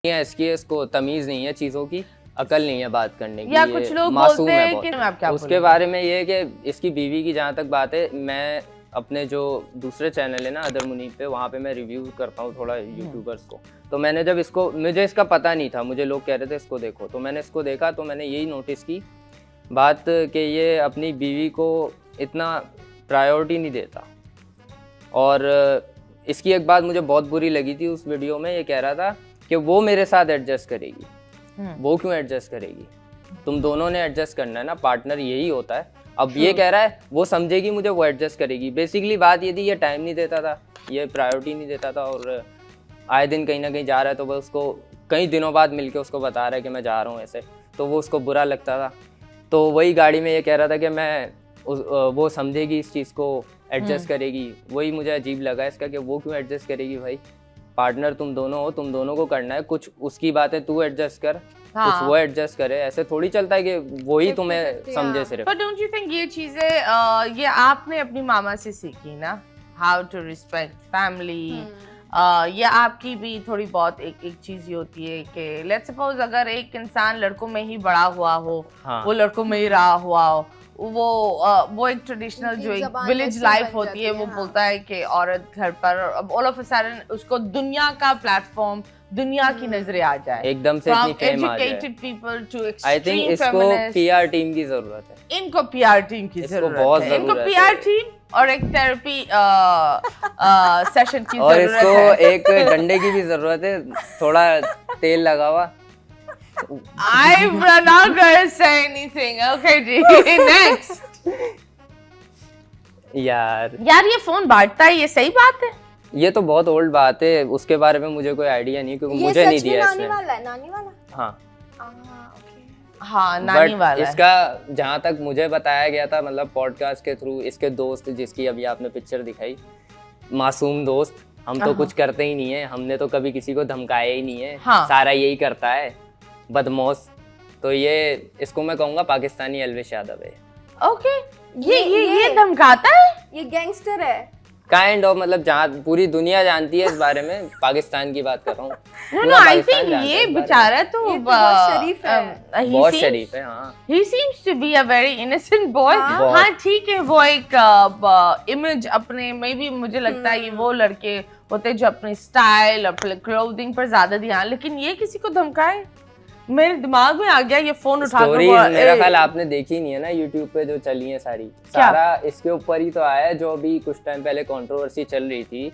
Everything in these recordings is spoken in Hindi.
इसको तमीज नहीं है, चीजों की अकल नहीं है बात करने की, या कुछ लोग बोलते हैं कि आप क्या उसके बारे में ये है कि इसकी बीवी की जहाँ तक बात है, मैं अपने जो दूसरे चैनल है ना अदर मुनीब पे, वहाँ पे मैं रिव्यू करता हूँ थोड़ा यूट्यूबर्स को। तो मैंने जब इसको, मुझे इसका पता नहीं था, मुझे लोग कह रहे थे इसको देखो, तो मैंने इसको देखा तो मैंने यही नोटिस की बात कि ये अपनी बीवी को इतना प्रायोरिटी नहीं देता। और इसकी एक बात मुझे बहुत बुरी लगी थी उस वीडियो में, ये कह रहा था कि वो मेरे साथ एडजस्ट करेगी। वो क्यों एडजस्ट करेगी? तुम दोनों ने एडजस्ट करना है ना, पार्टनर यही होता है। अब ये कह रहा है वो समझेगी मुझे, वो एडजस्ट करेगी। बेसिकली बात ये थी, ये टाइम नहीं देता था, ये प्रायोरिटी नहीं देता था, और आए दिन कहीं ना कहीं जा रहा है तो वो उसको कई दिनों बाद मिलके उसको बता रहा है कि मैं जा रहा हूँ ऐसे, तो वो उसको बुरा लगता था। तो वही गाड़ी में ये कह रहा था कि वो समझेगी इस चीज़ को, एडजस्ट करेगी। वही मुझे अजीब लगा इसका कि वो क्यों एडजस्ट करेगी भाई? पार्टनर तुम दोनों हो, तुम दोनों को करना है। कुछ उसकी बातें तू एडजस्ट कर, कुछ वो एडजस्ट करे। ऐसे थोड़ी चलता है कि वही तुम्हें समझे सिर्फ। But don't you think ये चीजें ये आपने अपनी मामा से सीखी ना, हाउ टू रिस्पेक्ट फैमिली। ये आपकी भी थोड़ी बहुत एक चीज ये होती है कि लेट्स सपोज अगर एक इंसान लड़कों में ही बड़ा हुआ हो, वो लड़कों में ही रहा हुआ हो, वो एक ट्रेडिशनल जो एक विलेज लाइफ होती है, वो बोलता है कि औरत घर पर, अब ऑल ऑफ अ सडन उसको दुनिया का प्लेटफॉर्म, दुनिया की नजरें आ जाए, एकदम से इतनी फेम आ जाए। Educated people to extreme feminist. I think इसको पीआर टीम की जरूरत है। इनको पीआर टीम की जरूरत है। इनको पीआर टीम और एक थेरेपी सेशन की और जरूरत है। इसको एक डंडे की भी जरूरत है, थोड़ा तेल लगा हुआ। I'm not gonna say anything. Okay, ji. Next. यार ये फोन बांटता है, ये सही बात है? ये तो बहुत ओल्ड बात है, उसके बारे में मुझे कोई आइडिया नहीं, क्योंकि मुझे नहीं दिया इसने। नानी वाला? हाँ हाँ, नानी वाला। इसका जहाँ तक मुझे बताया गया था, मतलब पॉडकास्ट के थ्रू, इसके दोस्त जिसकी अभी आपने पिक्चर दिखाई, मासूम दोस्त, हम तो कुछ करते ही नहीं है, हमने तो कभी किसी को धमकाया ही नहीं है। सारा यही करता है, बदमौश। तो ये इसको मैं कहूँगा पाकिस्तानी एल्विश यादव है। ओके, ये धमकाता है, ये गैंगस्टर है काइंड ऑफ, मतलब जहाँ पूरी दुनिया जानती है इस बारे में, पाकिस्तान की बात कर रहा हूँ। नो, आई थिंक ये बेचारा तो बहुत शरीफ है, बहुत शरीफ है। हाँ, he seems to be a very innocent boy। हाँ ठीक है, वो एक इमेज अपने में भी, मुझे लगता है ये वो लड़के होते हैं जो अपने स्टाइल और क्लोथिंग पर ज्यादा ध्यान, लेकिन ये किसी को धमकाए, मेरे दिमाग में आ गया ये फोन उठा कर। मेरा ख्याल आपने देखी नहीं है ना यूट्यूब पे जो चली है सारा इसके ऊपर ही तो आया है। जो अभी कुछ टाइम पहले कंट्रोवर्सी चल रही थी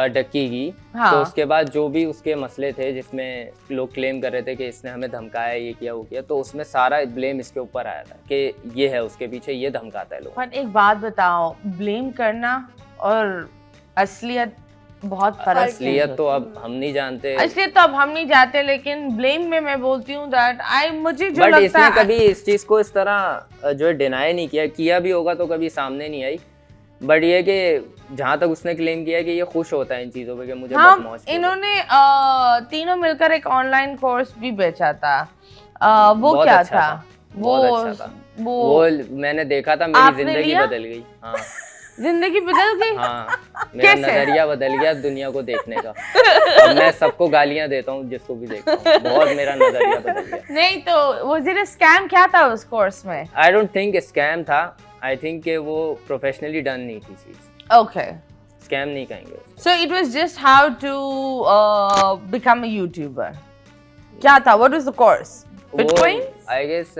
डक्की की, तो उसके बाद जो भी उसके मसले थे जिसमें लोग क्लेम कर रहे थे कि इसने हमें धमकाया, ये किया वो किया, तो उसमें सारा ब्लेम इसके ऊपर आया था कि ये है उसके पीछे, ये धमकाता है लोग। पर एक बात बताओ, ब्लेम करना और असलियत बहुत फर्क है। असलियत तो अब हम नहीं जानते, असलियत तो अब हम नहीं जानते, लेकिन ब्लेम में मैं बोलती हूँ दैट मुझे जो लगता है, इसने कभी इस चीज को इस तरह जो है डिनाई नहीं किया भी होगा तो कभी सामने नहीं आई। बट ये कि जहाँ तक उसने क्लेम किया कि ये खुश होता है इन चीजों पे कि मुझे बहुत मौज। इन्होंने तीनों मिलकर एक ऑनलाइन कोर्स भी बेचा था। वो क्या था? वो मैंने देखा था, मेरी जिंदगी बदल गई। हाँ, जिंदगी बदल गई। हाँ, मेरा नजरिया बदल गया दुनिया को देखने का। अब मैं सबको गालियां देता हूँ जिसको भी देखता हूँ, बहुत मेरा नजरिया बदल गया। नहीं तो वो जरा स्कैम क्या था उस कोर्स में? आई डोंट थिंक स्कैम था, आई थिंक कि वो प्रोफेशनली डन नहीं थी चीज। ओके, स्कैम नहीं कहेंगे। So it was just how to become a YouTuber. क्या था? What was the course? Bitcoin? I guess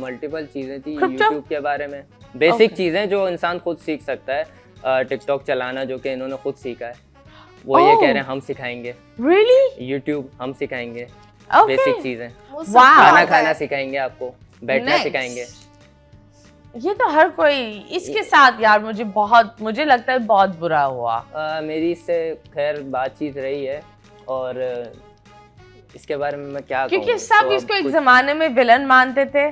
multiple चीजें थी यूट्यूब के बारे में, बेसिक चीजें जो इंसान खुद सीख सकता है। टिकटॉक चलाना जो कि इन्होंने खुद सीखा है, वो ये कह रहे हैं हम सिखाएंगे। रियली? यूट्यूब हम सिखाएंगे, Okay. बेसिक चीजें। खाना सिखाएंगे, आपको बैठना सिखाएंगे। ये तो हर कोई इसके साथ यार, मुझे लगता है बहुत बुरा हुआ। मेरी इससे खैर बातचीत रही है, और इसके बारे में मैं क्या कहूँ, क्योंकि सब इसको एक जमाने में विलन मानते थे,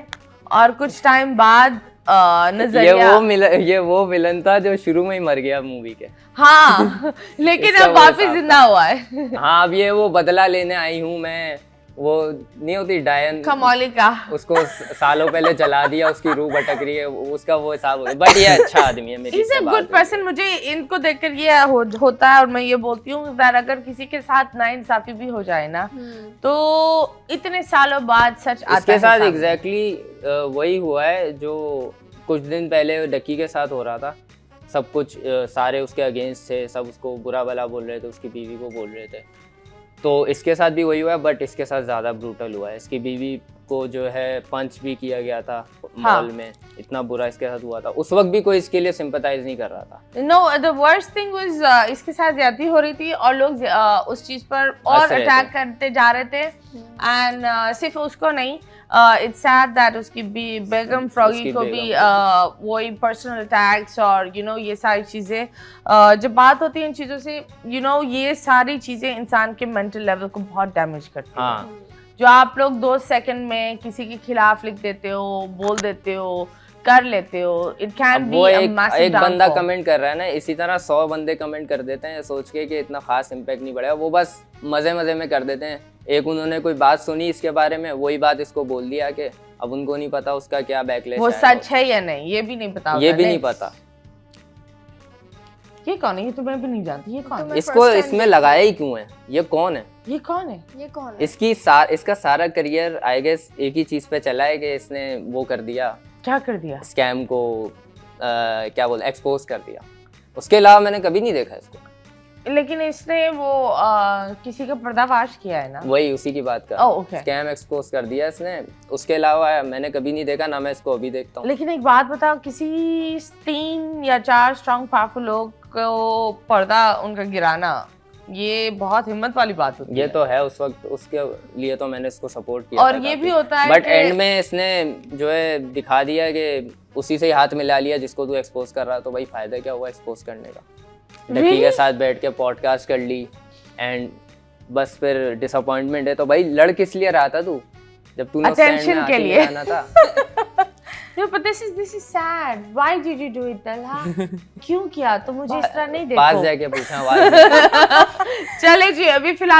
और कुछ टाइम बाद ये वो विलन था जो शुरू में ही मर गया मूवी के। हाँ लेकिन अब वापस जिंदा हुआ है। हाँ, अब ये वो बदला लेने आई हूँ मैं, वो नहीं होती डायन, कमौलिका। उसको सालों पहले जला दिया, उसकी रूह भटक रही है, उसका वो हिसाब हो। बट ये अच्छा आदमी है, मेरी इज अ गुड पर्सन। मुझे इनको देखकर ये होता है, और मैं ये बोलती हूँ कि अगर किसी के साथ नाइंसाफी भी हो जाए ना, तो इतने सालों बाद सच आता है। इसके साथ एग्जैक्टली वही हुआ है जो कुछ दिन पहले डक्की के साथ हो रहा था। सब कुछ सारे उसके अगेंस्ट थे, सब उसको बुरा भला बोल रहे थे, उसकी बीवी को बोल रहे थे। तो इसके साथ भी वही हुआ है, बट इसके साथ ज़्यादा ब्रूटल हुआ है। इसकी बीवी को जो है पंच भी किया गया था मॉल में, इतना बुरा इसके साथ हुआ था। उस वक्त भी कोई इसके लिए सिंपैथाइज नहीं कर रहा था। No, the worst thing was इसके साथ ज्यादती हो रही थी और लोग उस चीज पर और अटैक करते जा रहे थे। एंड सिर्फ उसको नहीं, इट्स सैड दैट उसकी बेगम फ्रॉगी को भी वही पर्सनल अटैक्स और ये सारी चीजें, जब बात होती है इन चीजों से, ये सारी चीजें इंसान के मेंटल लेवल को बहुत डैमेज करती हैं। जो आप लोग 2 सेकंड में किसी के खिलाफ लिख देते हो, बोल देते हो, कर लेते हो, it can be a massive. एक बंदा कमेंट कर रहा है ना, इसी तरह 100 बंदे कमेंट कर देते हैं सोच के कि इतना खास इम्पैक्ट नहीं पड़ेगा। वो बस मजे मजे में कर देते हैं। एक उन्होंने कोई बात सुनी इसके बारे में, वही बात इसको बोल दिया कि अब उनको नहीं पता उसका क्या बैकलैश है, वो सच है या नहीं ये भी नहीं पता। ये भी नहीं पता। ये कौन है? ये तो मैं भी नहीं जानती। ये कौन है? इसको इसमें लगाया ही क्यों है? ये कौन है? ये कौन है? ये कौन है? इसका सारा करियर आई गेस एक ही चीज पे चला है कि इसने वो कर दिया। क्या कर दिया? स्कैम को क्या बोलते, एक्सपोज कर दिया। उसके अलावा मैंने कभी नहीं देखा इसको। लेकिन इसने वो किसी का पर्दाफाश किया है ना? वही उसी की बात कर। स्कैम एक्सपोज कर दिया इसने। उसके अलावा मैंने कभी नहीं देखा, ना मैं इसको अभी देखता हूँ। लेकिन एक बात बताओ, किसी 3 या 4 स्ट्रॉन्ग पावरफुल लोग को पर्दा उनका गिराना, ये बहुत हिम्मत वाली बात होती है। ये तो है, उस वक्त उसके लिए तो मैंने इसको सपोर्ट किया और ये भी होता है बट एंड में इसने जो है दिखा दिया कि उसी से ही हाथ मिला लिया जिसको तू एक्सपोज कर रहा। तो भाई फायदा क्या हुआ एक्सपोज करने का? डक्की के साथ बैठ के पॉडकास्ट कर ली एंड बस फिर डिसअपॉइंटमेंट है। तो भाई लड़ किस लिए रहा था तू, जब तूने अटेंशन के लिए आना था? No, but this is sad. Why did you do it, Talha? क्यों किया? तो मुझे इस तरह नहीं देखो। पास जाके पूछा आवाज। चले जी, अभी फिलहाल